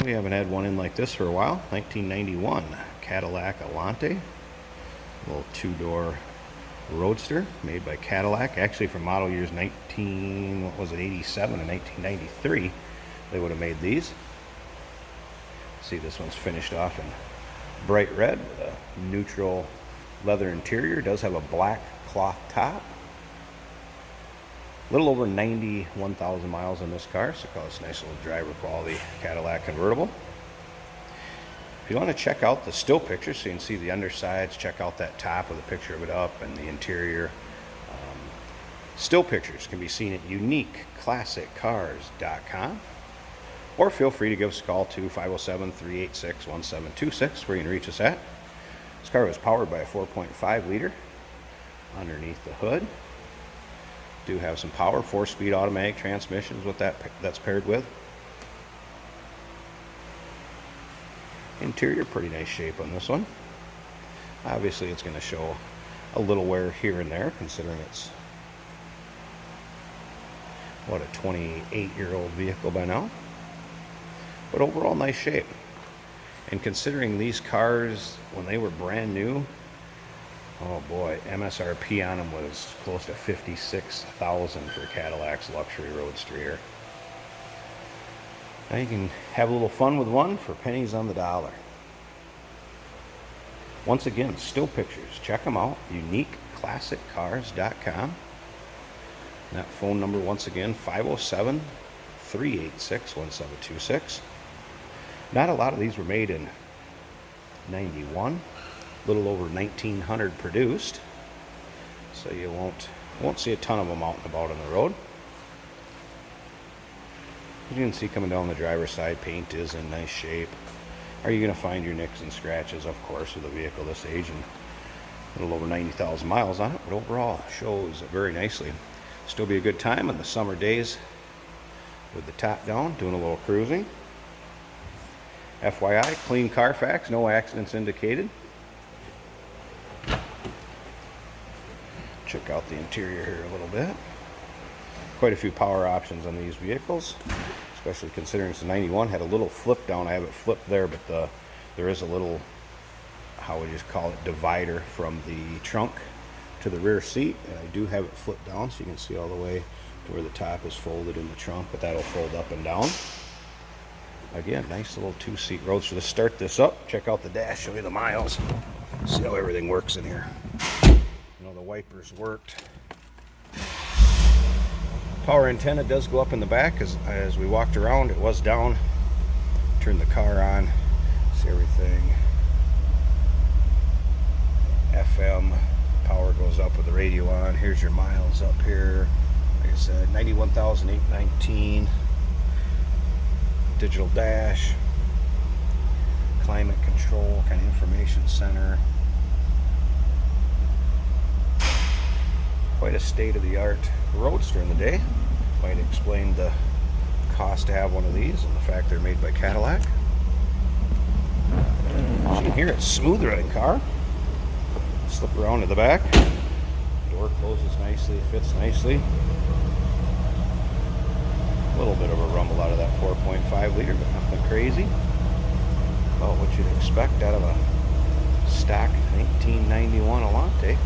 we haven't had one in like this for a while. 1991 Cadillac Allante, little two-door roadster made by Cadillac, actually from model years 87 and 1993 they would have made these. See, this one's finished off in bright red with a neutral leather interior. It does have a black cloth top. A little over 91,000 miles on this car, so call this nice little driver quality Cadillac convertible. If you want to check out the still pictures so you can see the undersides, check out that top with a picture of it up and the interior. Still pictures can be seen at uniqueclassiccars.com, or feel free to give us a call to 507-386-1726 where you can reach us at. This car was powered by a 4.5 liter underneath the hood. Do have some power, 4-speed automatic transmission is what that's paired with. Interior, pretty nice shape on this one. Obviously it's going to show a little wear here and there considering it's what, a 28-year-old vehicle by now. But overall nice shape. And considering these cars when they were brand new, oh boy, MSRP on them was close to $56,000 for Cadillac's luxury roadster here. Now you can have a little fun with one for pennies on the dollar. Once again, still pictures. Check them out. uniqueclassiccars.com. That phone number once again, 507-386-1726. Not a lot of these were made in 91. A little over 1,900 produced, so you won't see a ton of them out and about on the road. As you can see coming down the driver's side, paint is in nice shape. Are you going to find your nicks and scratches, of course, with a vehicle this age and a little over 90,000 miles on it, but overall shows very nicely. Still be a good time on the summer days with the top down, doing a little cruising. FYI, clean Carfax, no accidents indicated. Check out the interior here a little bit. Quite a few power options on these vehicles, especially considering it's a 91. Had a little flip down. I have it flipped there, but there is a little, how would you call it, divider from the trunk to the rear seat, and I do have it flipped down so you can see all the way to where the top is folded in the trunk, but that'll fold up and down. Again, nice little two-seat roadster. Let's start this up, check out the dash, show you the miles, see how everything works in here. You know, the wipers worked. Power antenna does go up in the back. As we walked around, it was down. Turn the car on, see everything. FM power goes up with the radio on. Here's your miles up here. Like I said, 91,819. Digital dash, climate control, kind of information center. Quite a state-of-the-art roadster in the day. Might explain the cost to have one of these and the fact they're made by Cadillac. As you can hear, it's a smooth running car. Slip around to the back. Door closes nicely, fits nicely. A little bit of a rumble out of that 4.5 liter, but nothing crazy. About what you'd expect out of a stock 1991 Allante. I'm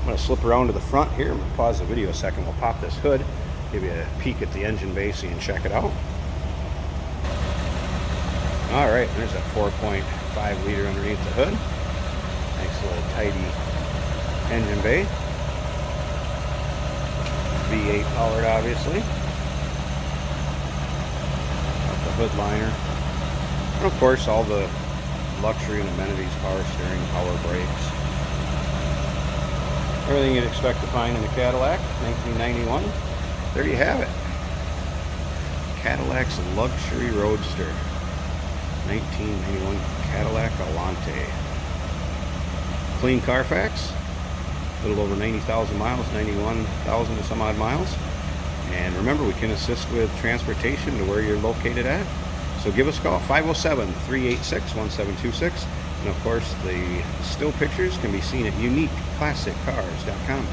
going to slip around to the front here. I'm going to pause the video a second. We'll pop this hood, give you a peek at the engine bay so you can check it out. Alright, there's that 4.5 liter underneath the hood. Nice little tidy engine bay. V8 powered, obviously. Got the hood liner. And of course, all the luxury and amenities, power steering, power brakes. Everything you'd expect to find in a Cadillac, 1991. There you have it. Cadillac's luxury roadster. 1991 Cadillac Allante. Clean Carfax. A little over 90,000 miles, 91,000 and some odd miles. And remember, we can assist with transportation to where you're located at. So give us a call, 507-386-1726. And of course, the still pictures can be seen at uniqueclassiccars.com.